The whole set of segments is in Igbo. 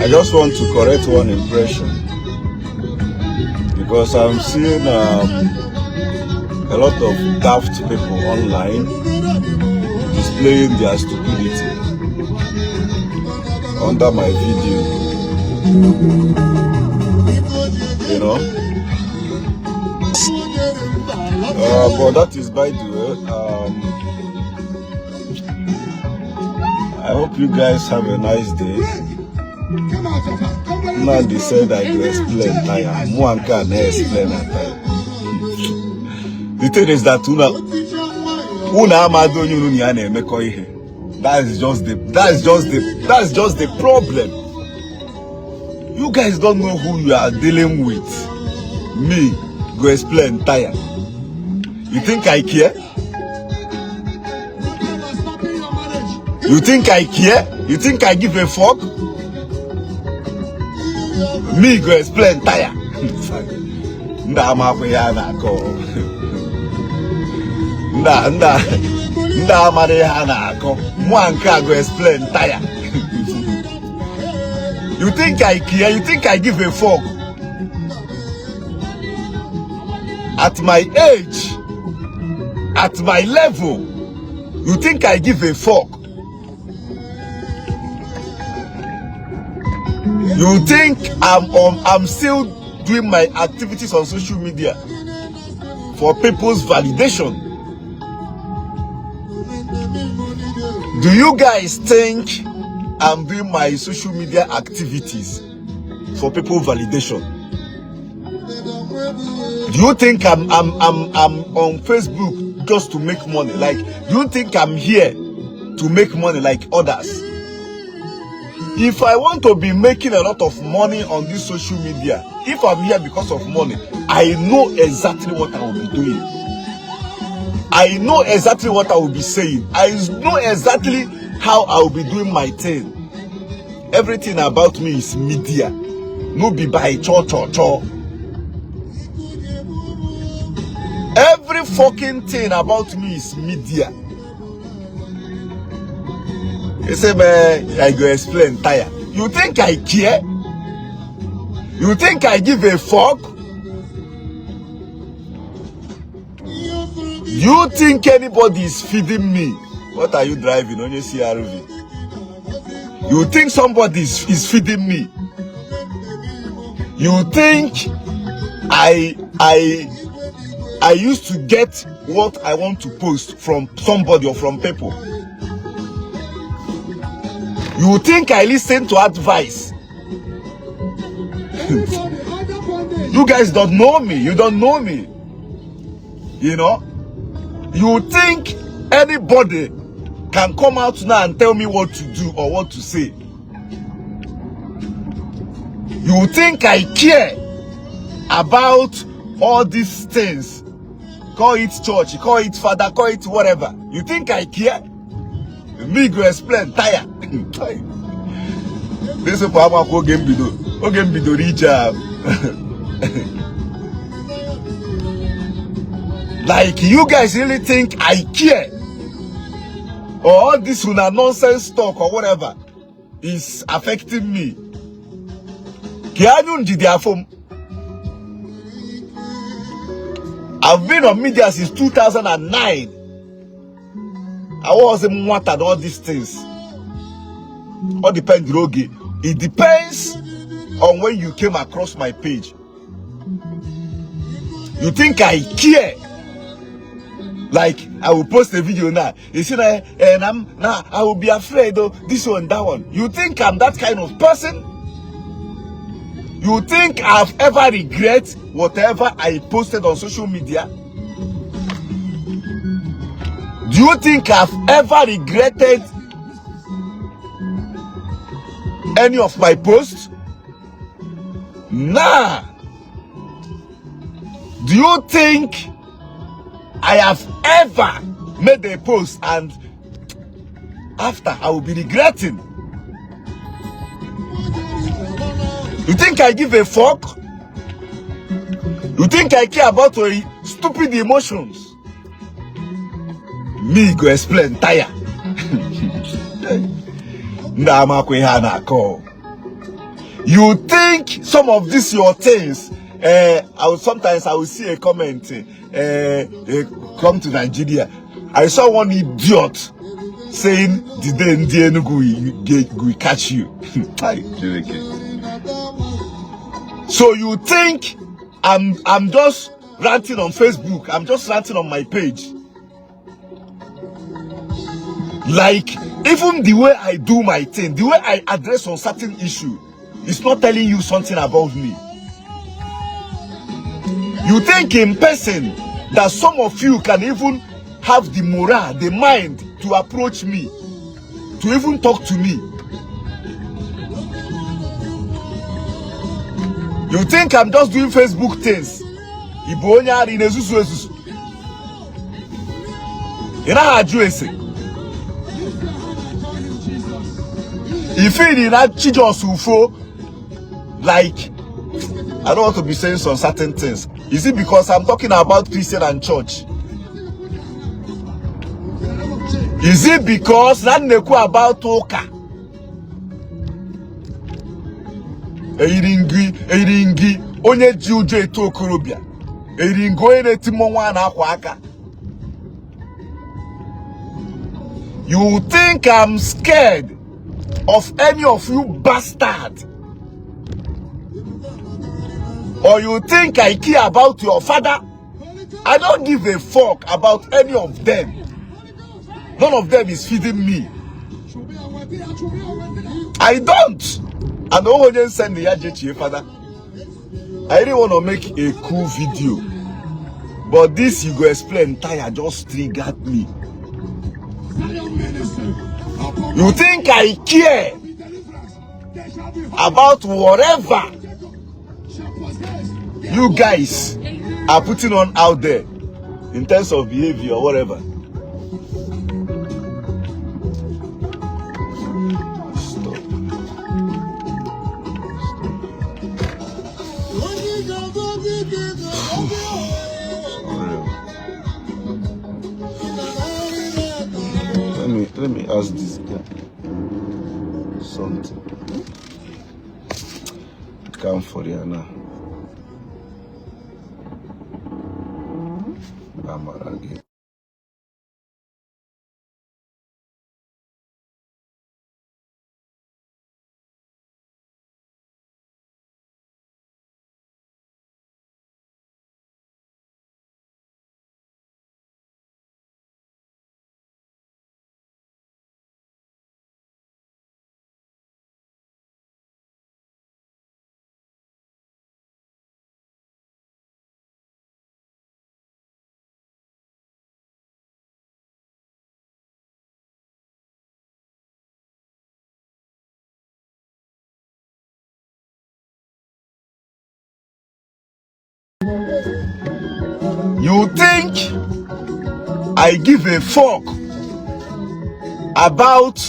I just want to correct one impression, because I'm seeing a lot of daft people online displaying their stupidity under my video, you know. But that is by the way. I hope you guys have a nice day. Nandi said I will explain tire. One can explain at time. The thing is that that's just the problem. You guys don't know who you are dealing with. Me go explain tire. You think I care? You think I care? You think I give a fuck? Me go explain tire. Nda amare hana ako. Mwanka go explain tire. You think I care? You think I give a fuck? At my age, at my level, you think I give a fuck? You think I'm still doing my activities on social media for people's validation? Do you guys think I'm doing my social media activities for people's validation? Do you think I'm on Facebook just to make money? Like, do you think I'm here to make money like others? If I want to be making a lot of money on this social media, if I'm here because of money, I know exactly what I will be doing. I know exactly what I will be saying. I know exactly how I will be doing my thing. Everything about me is media. No be by cho. Every fucking thing about me is media. You say, man, I go explain tire. You think I care? You think I give a fuck? You think anybody is feeding me? What are you driving on your CRV? You think somebody is feeding me? You think I used to get what I want to post from somebody or from people? You think I listen to advice? You guys don't know me. You don't know me. You know? You think anybody can come out now and tell me what to do or what to say? You think I care about all these things? Call it church, call it father, call it whatever. You think I care? Me go explain tire. This is for go game video. Go game video reach. Like, you guys really think I care? Or all this nonsense talk or whatever is affecting me? I've been on media since 2009. I wasn't wanted all these things. All depends, Rogi. It depends on when you came across my page. You think I care? Like, I will post a video now. You see that, and I will be afraid of this one, that one. You think I'm that kind of person? You think I've ever regret whatever I posted on social media? Do you think I've ever regretted any of my posts? Nah. Do you think I have ever made a post and after I will be regretting? You think I give a fuck? You think I care about your stupid emotions? Me go explain tire. You think some of these your things, sometimes I will see a comment, come to Nigeria. I saw one idiot saying the day in the Enugu we catch you. So you think I'm just ranting on Facebook, I'm just ranting on my page. Like, even the way I do my thing, the way I address on certain issue, it's not telling you something about me. You think in person that some of you can even have the morale, the mind to approach me, to even talk to me. You think I'm just doing Facebook things. If it is not just UFO, like, I don't want to be saying some certain things. Is it because I'm talking about Christian and church? Is it because that neku about Oka? Eiringi onye jiuje eto okorobia. Eiringo ene timonwa na akwa aka. You think I'm scared of any of you bastards? Or you think I care about your father? I don't give a fuck about any of them. None of them is feeding me. I don't. And no one just send the yaje to your father. I really want to make a cool video, but this you go explain entire just triggered me. You think I care about whatever you guys are putting on out there in terms of behavior or whatever? Let me ask this guy something. Come for you now. You think I give a fuck about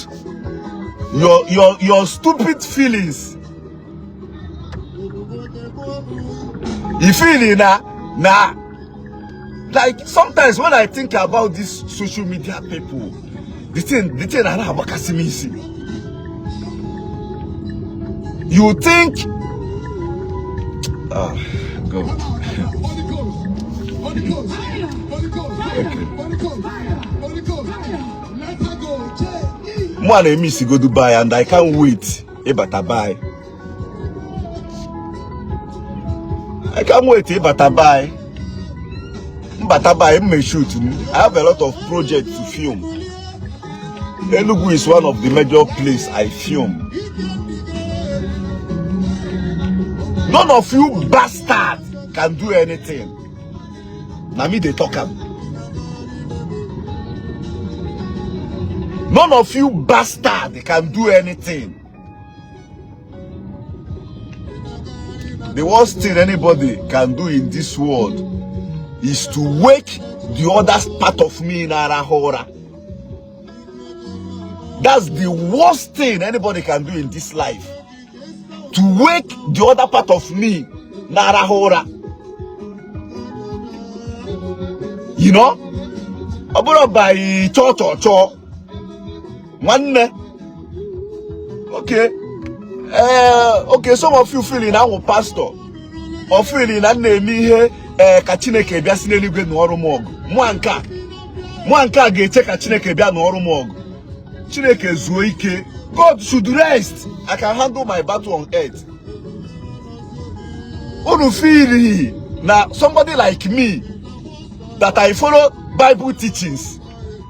your stupid feelings? You feel it nah. Like sometimes when I think about these social media people, the thing I know about Kasimisi. You think go. One miss go Dubai and I can't wait. Bye. I can't wait. Bye. Me shoot. I have a lot of projects to film. Enugu is one of the major places I film. None of you bastards can do anything. Now me they talk am. None of you bastards can do anything. The worst thing anybody can do in this world is to wake the other part of me in Arahora. That's the worst thing anybody can do in this life. To wake the other part of me in Arahora. You know? About by cho. One. Okay. Okay, some of you feeling I'm pastor or feeling na na-eme ihe ka Chineke bịa si n'eluigwe n'ọrụ m ọgụ. Mụ nka ga-eche ka Chineke bịa n'ọrụ m ọgụ. Chineke zuo ike. God should rest. I can handle my battle on earth. Unu feel na somebody like me that I follow Bible teachings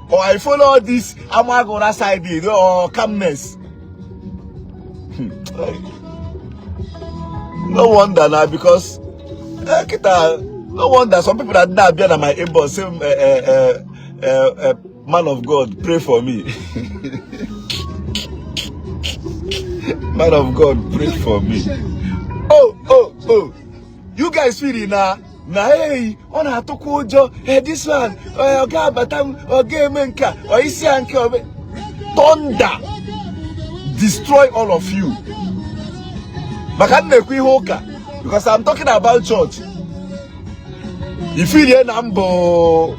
or I follow this Amagora side or calmness. No wonder now, because no wonder some people that now be on my inbox say, man of God, pray for me. Man of God, pray for me. Oh, you guys feeling now? Hey, on a tokujo, hey, this one, okay, but I'm okay, menka, or is thunder, destroy all of you. Because I'm talking about church. You feel here, Nambo.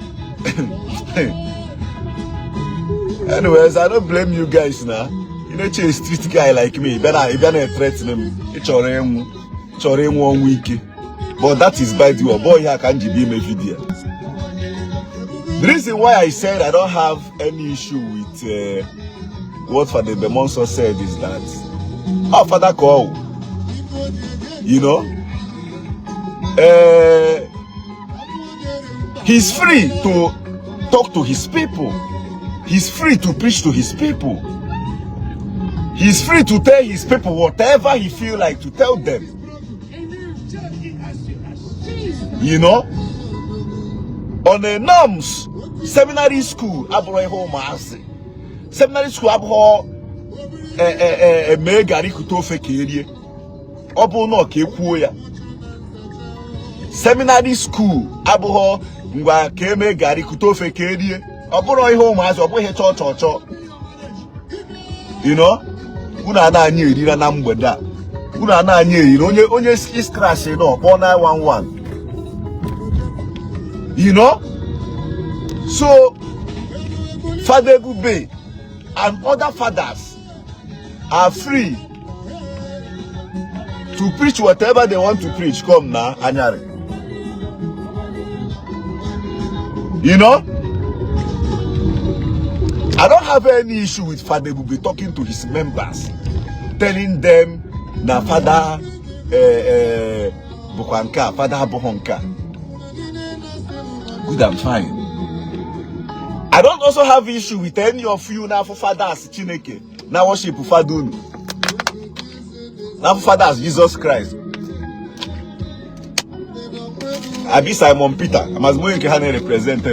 Anyways, I don't blame you guys now. You know, a street guy like me, better threaten him. It's one week. But that is by the way, boy, here can't be my video. The reason why I said I don't have any issue with what Father Bemonso said is that our Father call, you know, he's free to talk to his people. He's free to preach to his people. He's free to tell his people whatever he feel like to tell them. You know, on the norms, seminary school, seminary school, megari kutofe kiri, no kekuya. Seminary school, abuho ngwa keme gari kutofe kiri, you know, una na anyi erira na mgbeda, una na anyi erira onye scratch no 911. You know, so Father Gube and other fathers are free to preach whatever they want to preach. Come now, Anyari. You know, I don't have any issue with Father Gube talking to his members, telling them na Father Bukwanka, Father Bohonka. Good and fine. I don't also have issue with any of you now for fathers Chineke. Now worship Fadunu. Now for fathers Jesus Christ. I be Simon Peter. I must represent.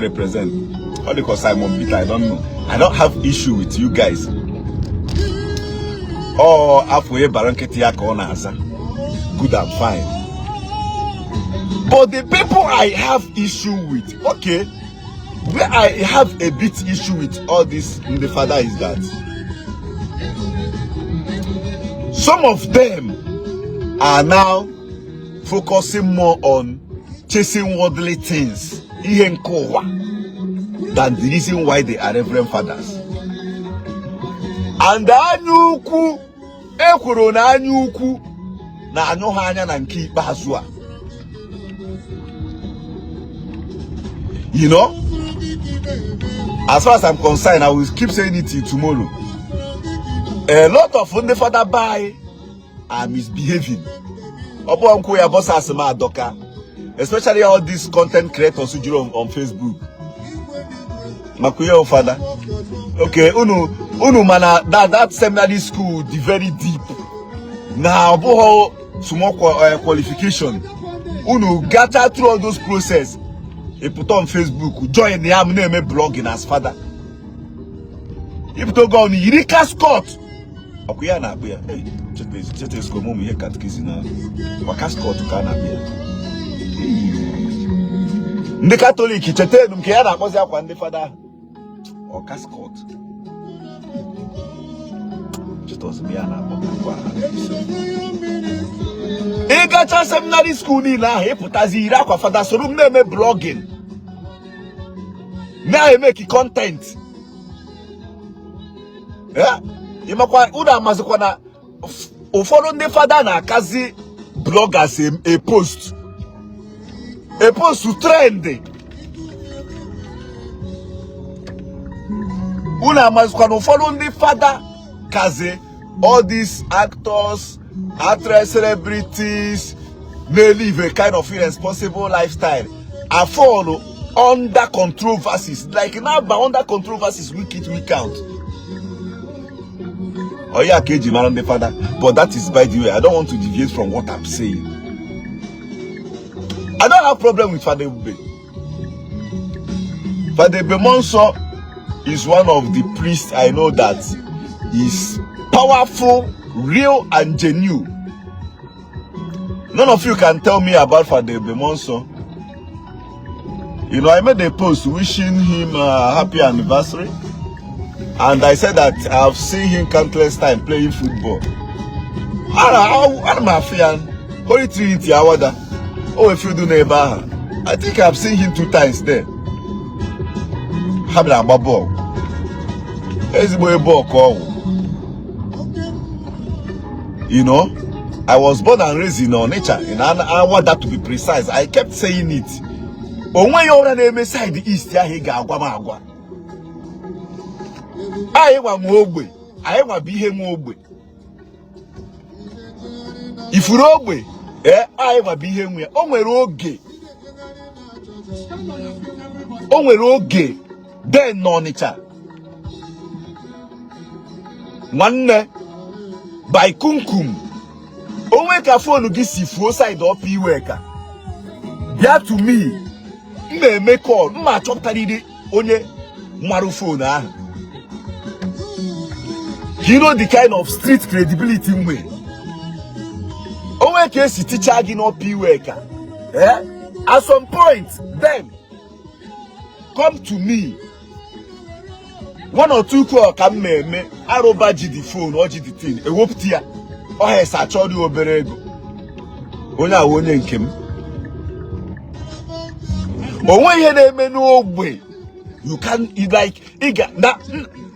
All because Simon Peter, I don't know. I don't have issue with you guys. Oh, Afoye Baranketia Konaza. Good and fine. But the people I have issue with, okay, where I have a bit issue with all this in the father is that some of them are now focusing more on chasing worldly things than the reason why they are reverend fathers. And anyuku ekwuru na anyuku na anyoha anya na nke ikpeazụ a. You know, as far as I'm concerned, I will keep saying it till tomorrow. A lot of the father by are misbehaving. Especially all these content creators who do on Facebook. Makuya father. Okay, unu mana that seminary school the very deep. Now boho small qualification. Unu gather through all those process. He put on Facebook, join the name blogging as father. He put on Yirika Scott. Akuya na akuya. Hey, just go mom here catechism now. Waka Scott kana bia. The Catholic chete num ke ya na akozi akwa ndi father. Waka Scott. Just was me na akwa. Got seminary school ni na he putazi ira kwa father so room name blogging. Now he make content. Yeah, you makwa uda mazikwa na ụfọdụ ndị fada na-akazi bloggers a post to trend. Una amazikwa na ụfọdụ ndị fada kazi all these actors, actresses, celebrities, they live a kind of irresponsible lifestyle. I fall under controversies. Like now, but under controversies, week in, week out. Oh yeah, KG man, the father. But that is by the way. I don't want to deviate from what I'm saying. I don't have problem with Father Ube. Father Bemonso is one of the priests I know that is powerful, real, and genuine. None of you can tell me about Father Bemonso. You know, I made a post wishing him a happy anniversary. And I said that I've seen him countless times playing football. I'm a fan. Holy Trinity, Awada. Oh, if you do never. I think I've seen him 2 times there. Having a ball. You know, I was born and raised in nature. And I want that to be precise. I kept saying it. But when you're on the side, the east, I want Mogwe. I want be him Mogwe. If you're Ogwe, I want be him. Oh, we're okay. Oh, we're okay. Then no nature. One by kunkum. Oh, we can phone this if you side up you worker. Yeah, to me, me call. Ma chop tadi onye maru phone ah. You know the kind of street credibility we. Oh, we can see teacher again up you worker. At some point, then come to me. 1 or 2 call come me aroba the phone or the thing. A whoop tia. Oh, yes, I told you oberego. Onya wonye nkem. But when you name no way, you can like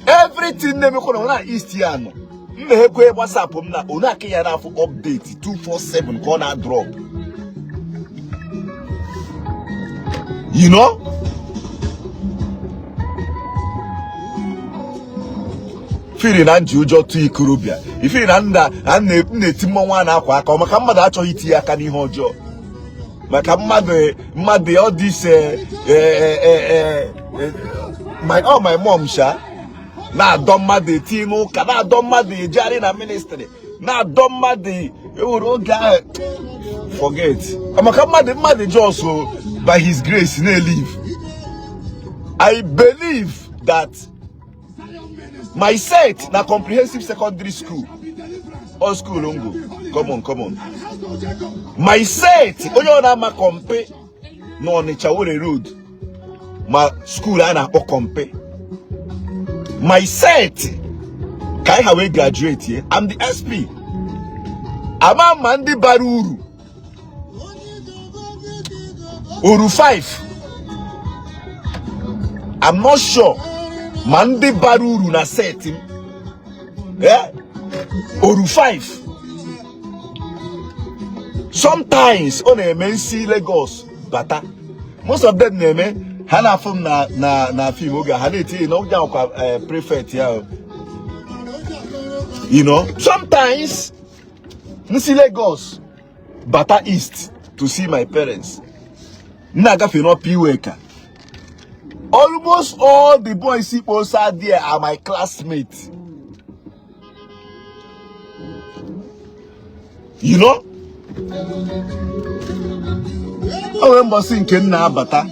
everything name na east here no. Mmehekwe WhatsApp na ona ke yara for update 247 corner drop. You know? Feeling and you just to Ikurubia. If you under and Timon aqua, come a mother to eat here can you hold your mother all this my mom sha na don't mother Timo can don't mother Jari na ministry na don't mother forget I'm a mother just by his grace in a leave. I believe that my set na comprehensive secondary school or school longo. Come on. My set onye na ma kompe no Onitsha road. My school na o kompe. My set kai ha we graduate here. I'm the SP. Ama mandi baruru. Uru 5. I'm not sure. Mandi baruru na set him. Oru 5. Sometimes on a MNC Lagos, but most of them name Hana from na film oga Haneti no down prefect here. You know, sometimes Nsi Lagos, Bata East to see my parents. Naga fino P-Waker. Almost all the boys outside there are my classmates. You know? I remember thinking na bata.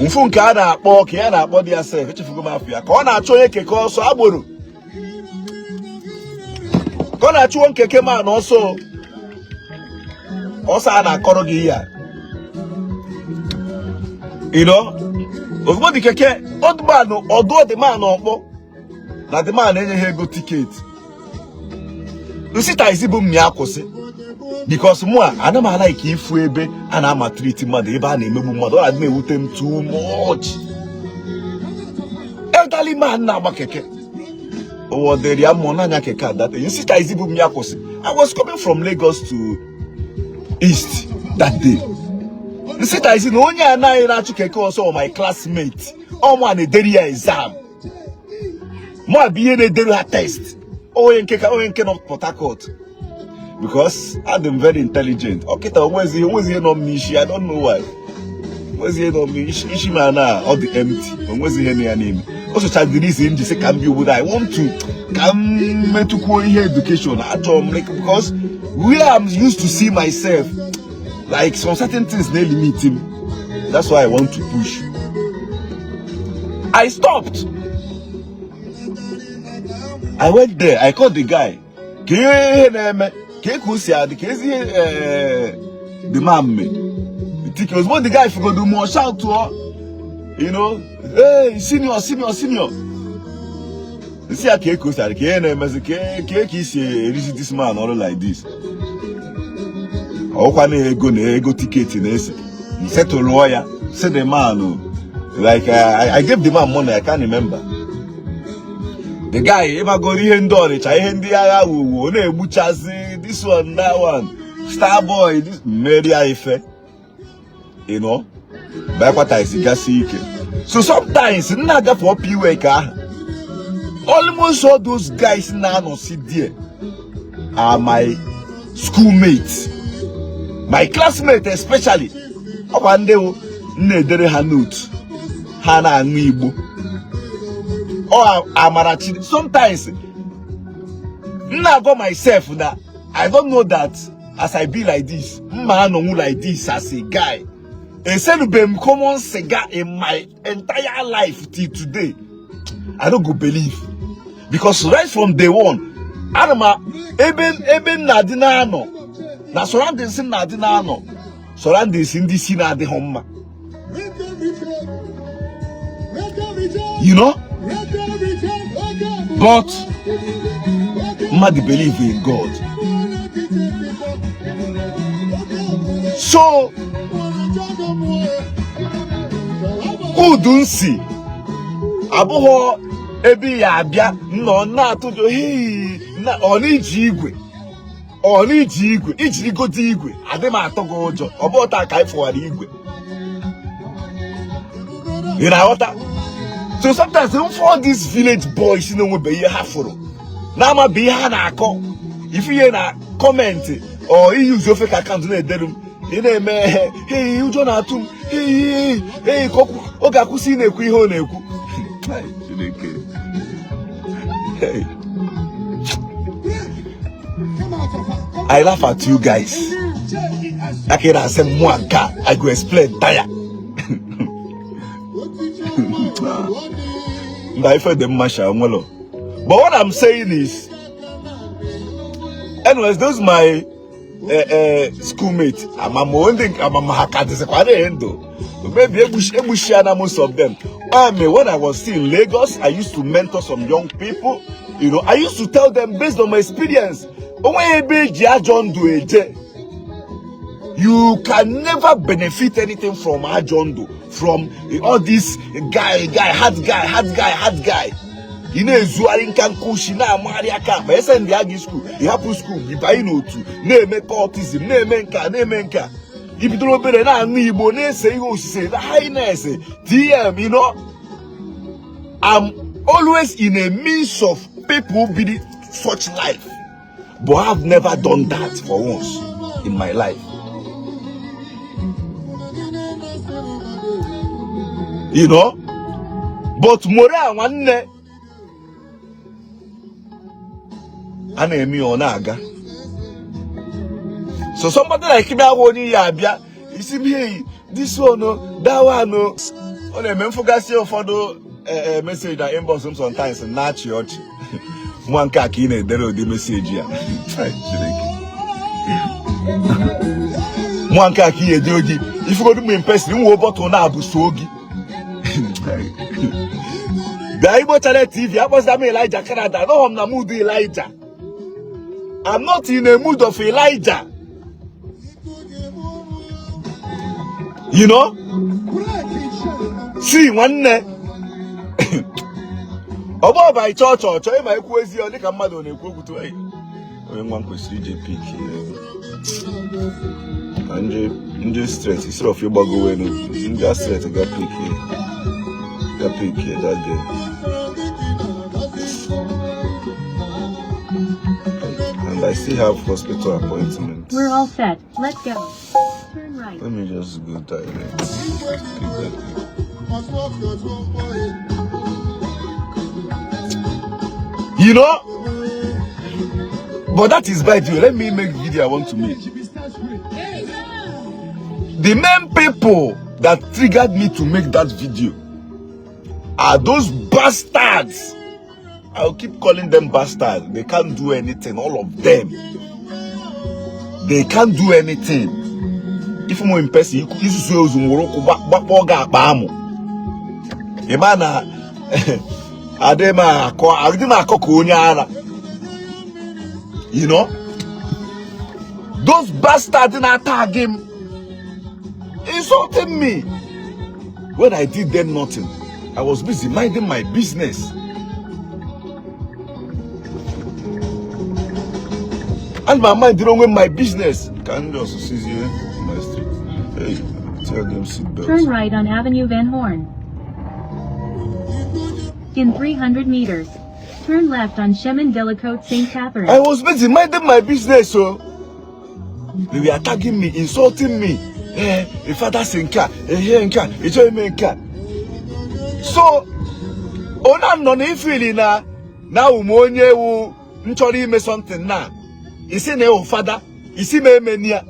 Mfunke ana akpo ke ana akpo dia self echifugo mafia. Ka ọ na-achọ onye keke ọsọ agboro. Ka ọ na-achọ onye keke ma na ọsọ. Ọsọ ana akọrọ gị ya. You know? Ozugbo di keke odman odo the man okpo. Na the man enye ego ticket. Usita izibu m ya akwụsị because mụ ana m like ifu ebe ana ama treat mmadụ ebe a na-emegbu mmadụ ọ na ewute m too much. Elderly man na agba keke or the Riamonanya Keka that you see Taizibu Miyakosi. I was coming from Lagos to East that day. You see Taizibu Onya and I Keka also my classmate. Oh man, a daily exam. More being a daily test. Oh, in Keka, oh, in Kenok Port Harcourt. Because I'm very intelligent. Okay, where's he no Mishi? I don't know why. Where's he no Mishi? Ishimana, all the empty. Where's he any name? Also, child, the reason to say can be what I want to come to call here education at home, like because where I'm used to see myself, like some certain things they limit him. That's why I want to push. I stopped. I went there. I called the guy. The man me. Because what the guy if you go do more shout to her, you know, hey, senior. You see a cake was like cake is this man all like this. Oh, go ticket in this. He said to lawyer, said the man, like I gave the man money, I can't remember. The guy ever go in Dorich, I hand the this one, that one, Starboy, this media effect, you know, back what I see, gwasi. So sometimes, not for PWK, almost all those guys now no sit there are my schoolmates, my classmates especially. One day, Nedere Hanut, Hana and Ndigbo. Or Amarachi. Sometimes, I go myself that I don't know that as I be like this, man like this as a guy. Instead of being common cigar in my entire life till today, I don't go believe. Because right from day one, Adama, even Nadinano, na surroundings in Nadinano, surroundings in this na the home. You know? But Madi believe in God. So who don't see Abuho ebi abia no na tojo hey na oni jigwe ijiri godi igwe ade ma atogo ojo obota kai for igwe. You know what? So sometimes for these village boys, you know, we be half-furo. Now ma be hanako. If you na comment or you use your fake account, you know, hey, you don't have to. Hey, oga kusi ne kwi ho na eku. Hey, I laugh at you guys. I can say mwaka. I go explain tire. But what I'm saying is, anyways, those my schoolmates. I'm wondering, maybe most of them. When I was still in Lagos, I used to mentor some young people. You know, I used to tell them based on my experience. You can never benefit anything from Ajondo, from all this hard guy. You know, Zuarin can kushina Maria Camp. I send the Aggie school, the Apple school, the Baino to name autism, name menka. If you don't better than Ndigbo, say who say the highness, DM, you know. I'm always in a midst of people building such life, but I've never done that for once in my life. You know, but Mora one anemi onaga. So somebody like me awoni yabia, you see me this one no, that one no. On a focus for the message that inbox sometimes and not church. One kaki ne dero the message here. One kaki e joji. If you go to me in person, you will but on abusogi. The Igbo Channels TV, I was Elijah Canada. No, I'm not mood Elijah. I'm not in a mood of Elijah. You know? See, one Obo by church or choy my kwezi on the command on a cook to when one question JP. And just stress instead of your bago when just stress to get pick here. Get pick here that day. And I still have hospital appointments. We're all set. Let's go. Turn right. Let me just go direct. You know? But that is by the way. Let me make video I want to make. The main people that triggered me to make that video are those bastards. I'll keep calling them bastards. They can't do anything, all of them. They can't do anything. If I'm in person, you know, those bastards didn't attack him, insulting me when I did them nothing. I was busy minding my business. And my mind didn't win my business. Can you also see you in my street? Hey, tell them seatbelts. Turn right on Avenue Van Horn. In 300 meters. Turn left on Chemin de la Côte St. Catherine. I was busy minding my business, so they were attacking me, insulting me. If father's in car, in car, it's in car. So, ona no feeling now umonye wu nchori me something now. Isi ne o father, isi me menia.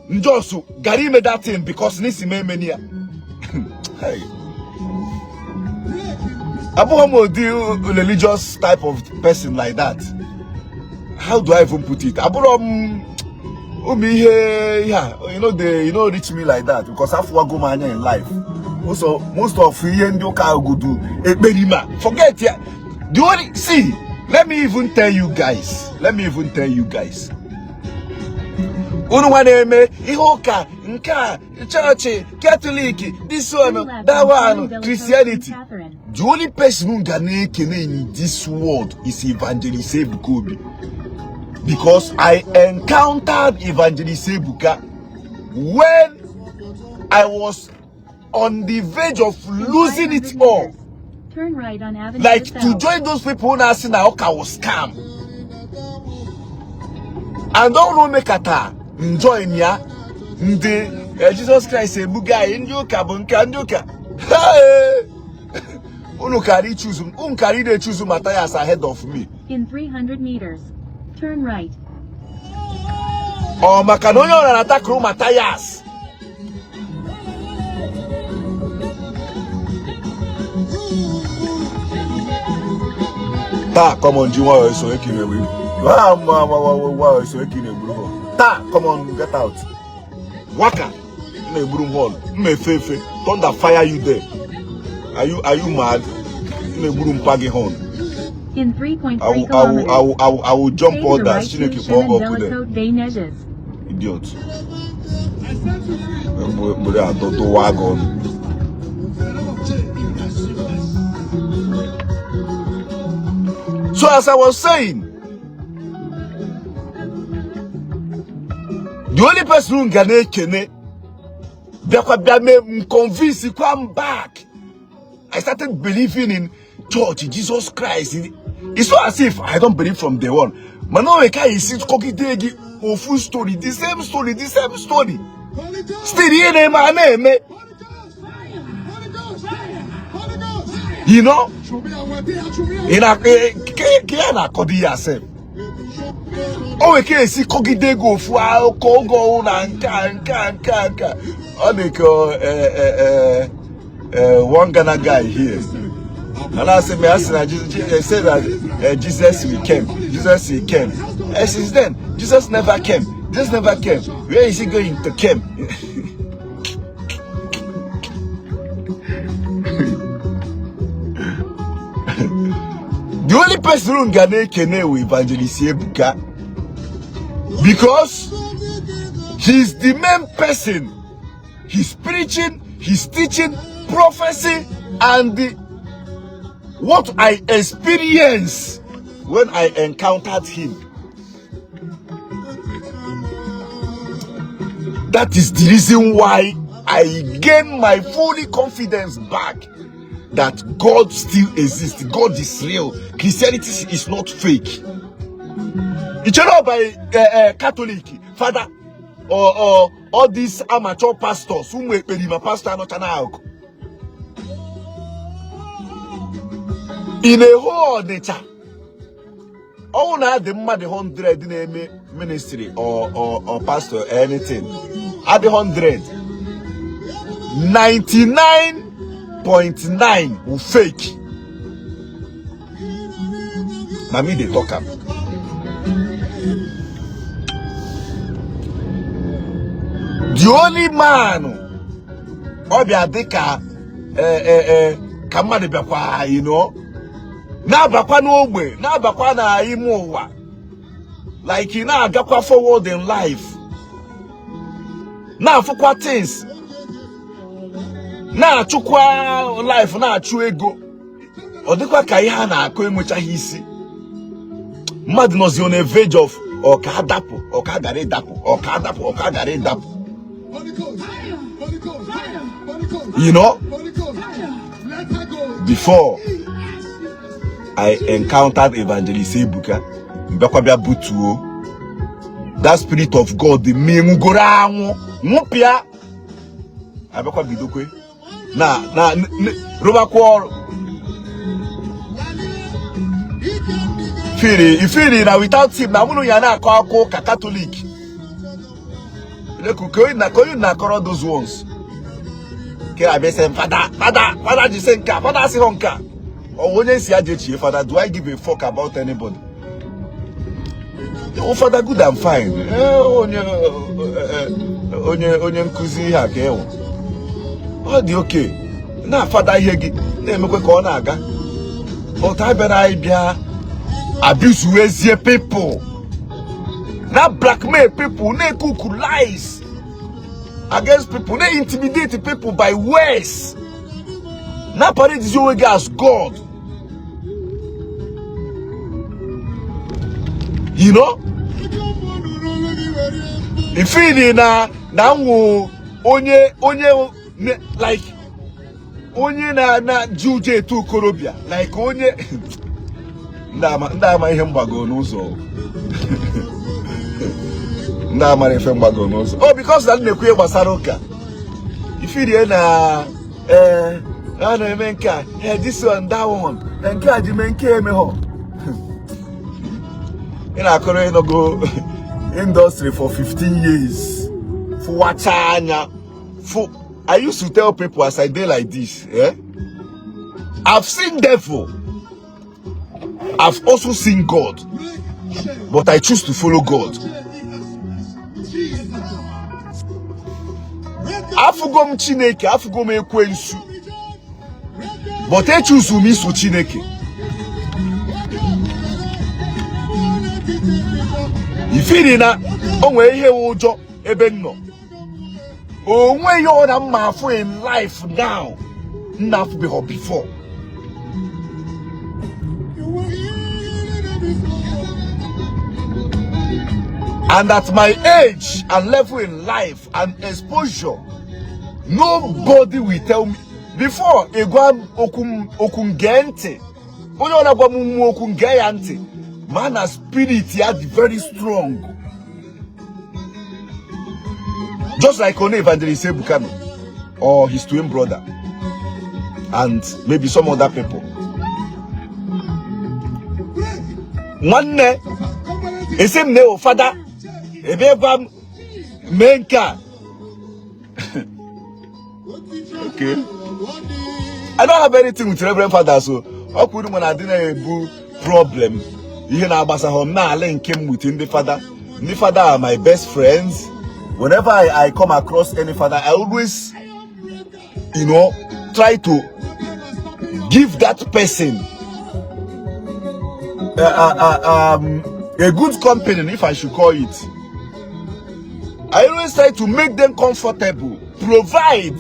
Njosu gari me that thing because nisi me menia. Hey. Abu deal religious type of person like that. How do I even put it? Abu you know reach me like that because I have go mania in life. Most of you go do forget ya. The only see. Let me even tell you guys. Unuwaneme, Ihoka, Nka, Church, Catholic, this one, that one, Christianity. The only person who can in this world is Evangelist Ebuka. Because I encountered Evangelist Ebuka when I was on the verge of losing it all. Turn right on Avenue like to join those people who are saying that Oka was scam. And don't know make ata enjoy ya. Jesus Christ a buga Ndoka bunka Ndoka. Hey, unu carry choose they choose Matthias ahead of me. In 300 meters, turn right. Oh, Macanonio and attack room Matthias. Ta, come on, you want so making a win. Wow, so making a broom. Ta, come on, get out. Waka in a broom hall. Me fefe, thunder fire you there. Are you mad? In a broom paggy horn. In 3.3 kilometers. I will jump all that. She make you fall up there. Idiot. But I don't wagon. So as I was saying, the only person who can be convinced to come back. I started believing in church, Jesus Christ. It's not as if I don't believe from day one. Manoweka is a full story, the same story. Still here, man. You know, in a kodi yourself. Oh, we can't see Kogide go for Kogo and Kanka. One Ghana guy here. And I said, I said that Jesus will came. And since then, Jesus never came. Where is he going to come? The only person who can with Evangelist Ebuka, because he's the main person. He's preaching, he's teaching prophecy, and what I experienced when I encountered him. That is the reason why I gain my fully confidence back that God still exists. God is real. Christianity is not fake. It's not by Catholic father or all these amateur pastors who make my pastor not an alcohol. In a whole nature, all now the mad 100 in ministry or pastor or anything. At the 100, 99.9 will fake. Now me they talk up. The only man Obiadeka Kamade Bakwa, you know. Na bakwa no way, na bakwa na imowa. Like you know, gakwa forward in life. Na fukwa things. Na chukwa life na chu ego. Odikwa kaiha na akọ enwecha hisi. Mad no on a verge of okadapo, okadare dapo, okadapo, okadare dapo. You know, before I encountered Evangelist Ebuka, Mbakwabia Butuo, that spirit of God, the Mengora Mupia, Abakwa Bidokwe. Na Robakwa Fili, now without him, now Yana Koko Catholic. You na those ones. Father, Jisenka, Father Sihonka. Or when you see Father, do I give a fuck about anybody? Oh, Father, good and fine. Onye nkuzi hake. Oh, the okay. Na Father Hegi, nemekwe kona aga. But I better abuse wezie people. Na blackmail people, na cook lies against people, na intimidate people by words. Na parade is your as God. You know? If you na onye like onye na juje tu korobia like onye ndama ihe mgbago n'ụzọ. Oh, because that make we basaroka. If you na this one, that one, then catch you men came home. In a Korean go industry for 15 years. For Wachanya. For I used to tell people as I did like this, I've seen devil. I've also seen God. But I choose to follow God. Afugom Chineke, afugom ekwensu. But I choose to miss Chineke. If you na onwe ihe ujo ebe no. Onwe yo na mafu in life now. Enough before. And at my age and level in life and exposure, nobody will tell me. Before, okungente, man, a spirit he had very strong. Just like One Evangelist Ebukami or his twin brother, and maybe some other people. One day, he said, "No, Father, Ebebam Menka." Okay. I don't have anything with Reverend Father, so I couldn't when I didn't have a problem. You know, I link him with the Father. The Father are my best friends. Whenever I come across any father, I always, you know, try to give that person a good company, if I should call it. I always try to make them comfortable, provide,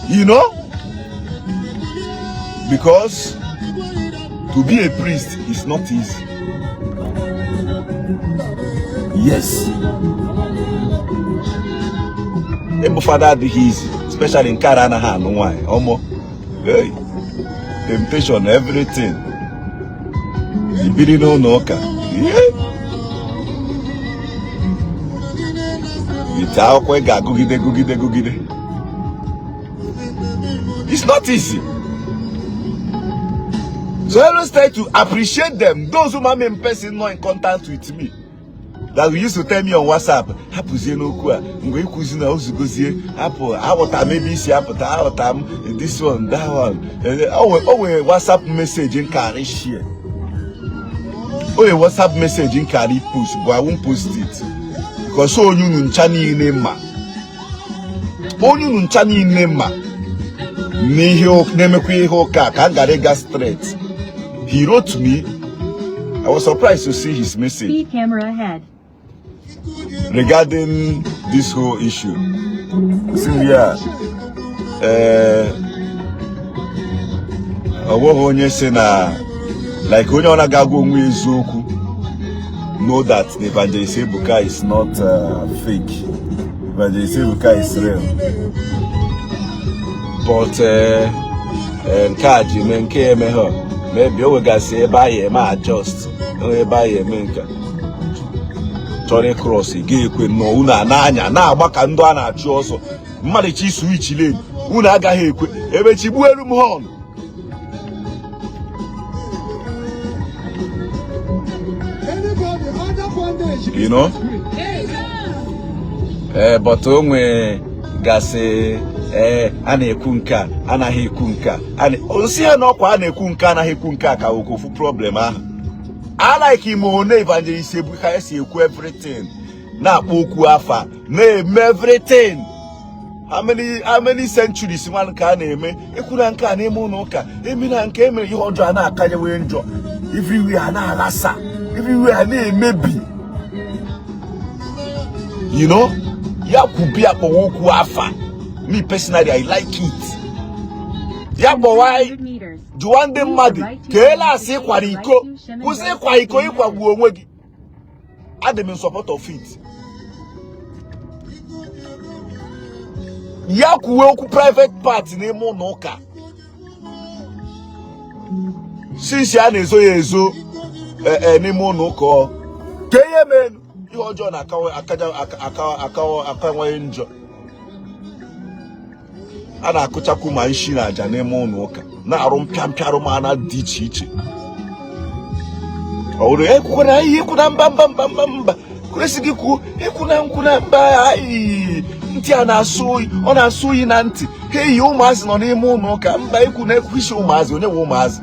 you know. Because to be a priest is not easy. Yes. Ebo father is easy, especially in Karana hand. Why? Omo, hey, temptation, everything. You really don't know. It's not easy. So I always try to appreciate them. Those who are in person not in contact with me. That we used to tell me on WhatsApp, this one, that one. Always WhatsApp message in carry share. Always WhatsApp message in carry post, but I won't post it. Because so you nunchani nema. Only nunchani nema. Nihio nemekwe hoka kangarega straight. He wrote to me. I was surprised to see his message. Speed camera ahead. Regarding this whole issue. See, yeah. Like when you know that the Evangelist Ebuka is not fake. Evangelist Ebuka is real. But maybe we can say buy him adjust. Buy him. Tony Cross, gay queen, no, una nanya, na bakando ana choso, Marichi switch lane, una gahe, Ebechibuelum horn. You know? But when gase, ane kunka, anahe kunka, ane, onsia no kwa ane kunka, anahe kunka, ka ukofu problem, I like him on Evangelist Ebuka everything. Na okwu afa, name everything. How many centuries one can name? Ekunan can name unoka. Emina came you hold na akaje we enjoy. Everywhere na lasa. Everywhere maybe. You know? Ya kubi apo okwu afa. Me personally I like it. Ya bo why? Juande madi kela se kwariko use kwaiko ikwagu onwe gi adem in support of it ya kuwe oku private part n'ime ụlọ ụka since ya na-ezo ya ezo n'ime ụlọ ụka ke ihe menu ihe ọjọọ na akawa njọ a na-akụchakwu ma isi na aja n'ime ụlọ ụka na-arụ mpịampịarụ ma na dị iche iche ọrụ ekwukwana ihe kwuna mba kwesịghị ikwu ekwuna mba ayi ntị a na-asụ oyi ọ na-asụ oyi na ntị heyi ụmụazị nọ n'ime ụlọ ụka mba ekwu na-ekwu isi ụmụazị onye nwe ụmụazị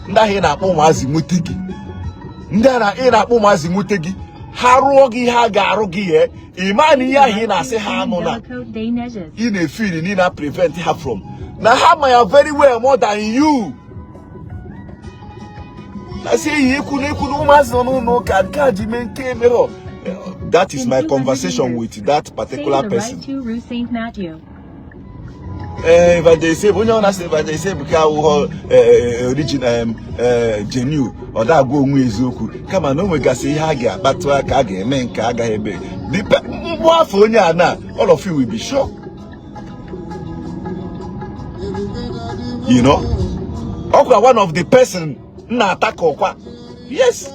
ndị ahụ ị na-akpọ ụmụazị nwute gị ndị a ị na-akpọ ụmụazị nwute gị ha rụọ gị ha ga-arụ gị ihe ịma ihe ahụ ị na-asị ha anụ na ị na-efiri na ị na-prevent ha from na ha ma ya very well more than you. I say you that is my conversation with that particular person. Evangelist original genuine or that go eziokwu kama na onwe gasị ihe a ga-akpatụ aka a ga-eme nke agaghị ebe mgbe afọ onye a na all of you will be shocked. You know, okwa one of the person na attack okwa. Yes,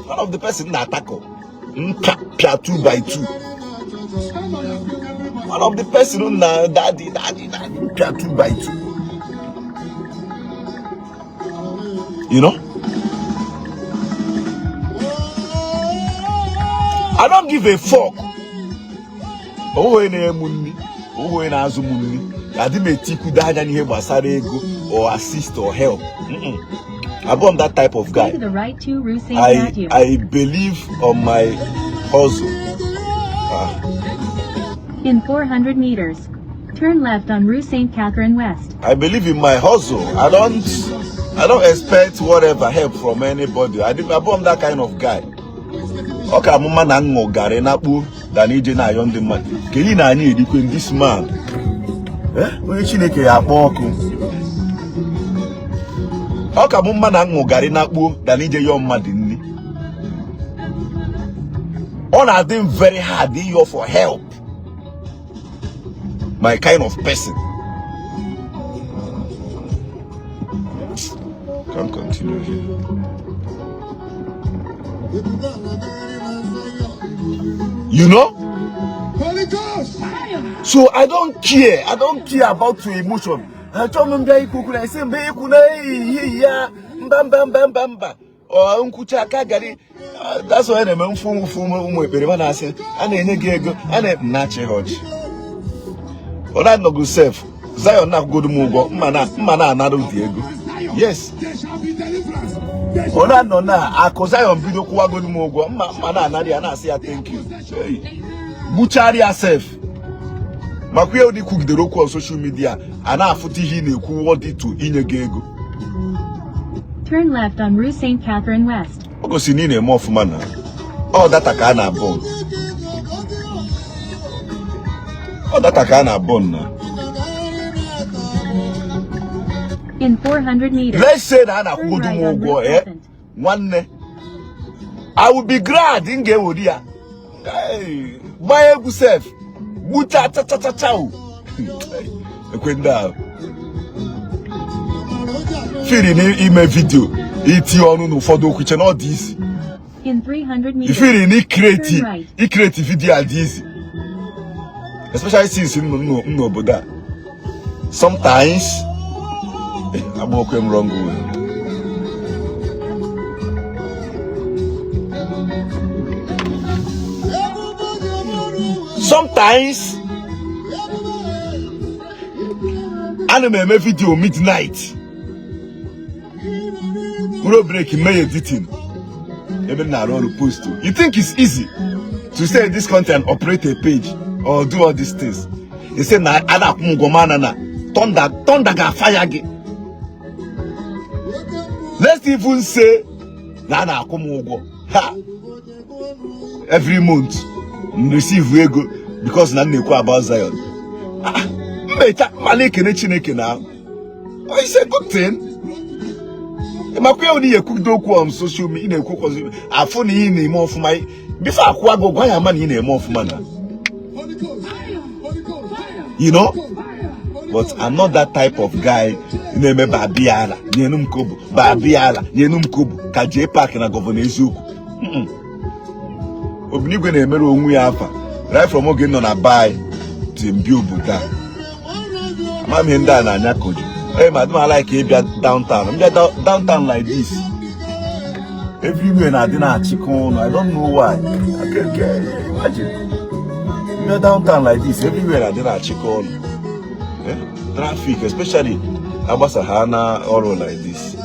one of the person na attack pia 2 by 2. One of the person na daddy pia 2 by 2. You know, I don't give a fuck. Oh, ene munni, oh ene azumunni. I didn't tiku danya ni gbasara ego or assist or help. I'm that type of guy. I believe on my hustle. In 400 meters, turn left on Rue St. Catherine West. I believe in my hustle. I don't expect whatever help from anybody. I'm that kind of guy. Okay, I'm man and gare na pu than ije na yon the man. Keli na ani edikwen this man. Onye Chineke ya akpọ ọkụ. How come man and gari na kpo than ije your mad in me? On has been very hard in you for help. My kind of person. Can't continue here. You know? So I don't care. I don't care about your emotion. I told him that I say, that's why the man from I said, and then go and natural hodge. Or that no good self. Zion not good move, mana another Diego. Yes. Or that no, I cause I am video good move, mana nadia and I say, thank you. Butchari yourself. Makwe only cook the roku on social media and I footy him who wanted to in a gego. Turn left on Rue St. Catherine West. Because you need a more man. Oh, that I can't bone. Oh, that I can't bone. In 400 meters. Let's say that I would go one. I would be glad in get with you. Buy yourself. Mucha cha cha cha chow. Feeling in my video. It's on for the kitchen all this. In 300 meters. You feel in creative video this. Especially since no but that. Sometimes I'm walking wrong way. Sometimes I make video midnight. Bro break in my editing. Even now I want to post to. You think it's easy to say this content, operate a page or do all these things? You say na ada kumugomana na thunder ga fire again. Let's even say na na kumugo. Ha. Every month receive ego because na nekwa about Zion. Meta malike ne chineke na. Oh, it's a good thing. Makwe oni ye cook do on social media cook afọ ni in more of my before akwa go gwa ya man in more of man. You know? But I'm not that type of guy. Neme babiala, nyenum kobo, babiala, nyenum kobo, kaje park na governor Ezuku. Obinigwe na emere onwe ya afa. Right from oge no na buy to build Buddha. Mama henda na anya koju. Hey, madam, I like it downtown. I'm downtown like this. Everywhere I didn't chicken. I don't know why. I can't imagine. I'm downtown like this. Everywhere I didn't chicken. Traffic, especially Abasahana, all like this.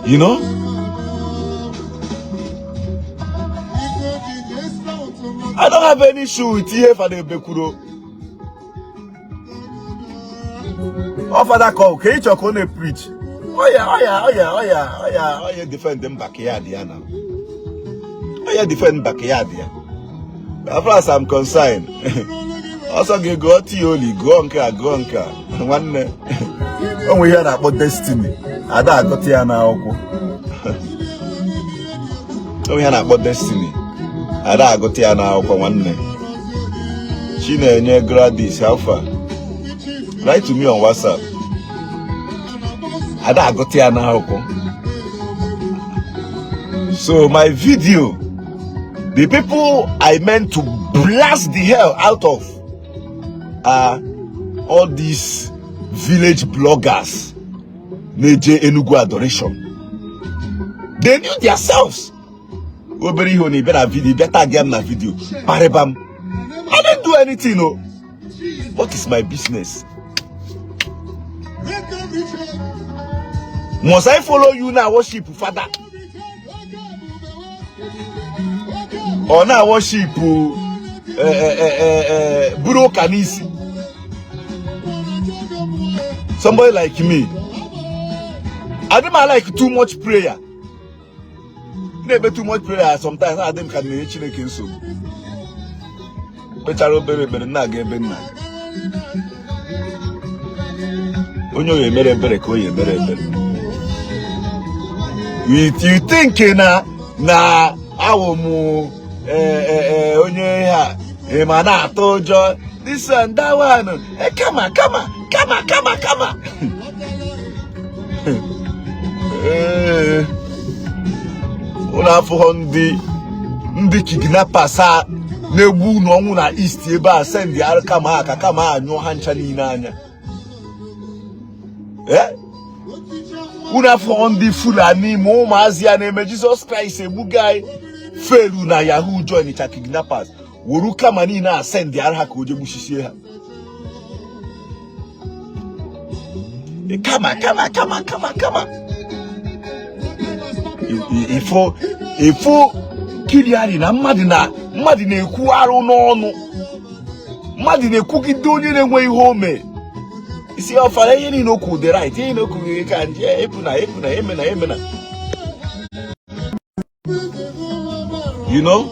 You know? I don't have any issue with here for the Bekuro. Oh, Father, call. Can you talk on a preach? Oh yeah, defend them backyard, now. Oh yeah, defend backyard, yeah. As far as I'm concerned, also go to Yoli, go anchor. One when we hear about destiny, I don't got here now. When we hear about destiny. Ada got here now for one day. Chine nye Gradis, how far? Write to me on WhatsApp. Ada got here now. So my video, the people I meant to blast the hell out of are all these village bloggers. Neje Enugu adoration. They knew themselves. Oberi better video, better game na video. Parebam. I didn't do anything, no. What is my business? Must I follow you now worship Father? Or now worship Buro Kanisi? Somebody like me. I don't like too much prayer. Never too much prayer. Sometimes I them can make chicken soup. Pecharo bere na gebe na. Onyo ye mere bere ko ye mere bere. You think na awomu onye ha e mana atojo this and that one. Come on. Una for ndi kidnappers na-egbu n'ọnwụ na east ebe a send the kama anyụ ha ncha niile anya. Una for ndị Fulani ma ụmụazị ya na-eme Jesus Christ egbugai felu na Yahoo join cha kidnappers woru kama niile a send the ha ka oje gbuchisie ha. Kama ifo kiliari na mmadụ na-ekwu arụ n'ọnụ, mmadụ na-ekwugide onye na-enwe ihe ome. Isi ọfara ihe niile okwu the right, ihe okwu gị ka nje epuna emena. You know?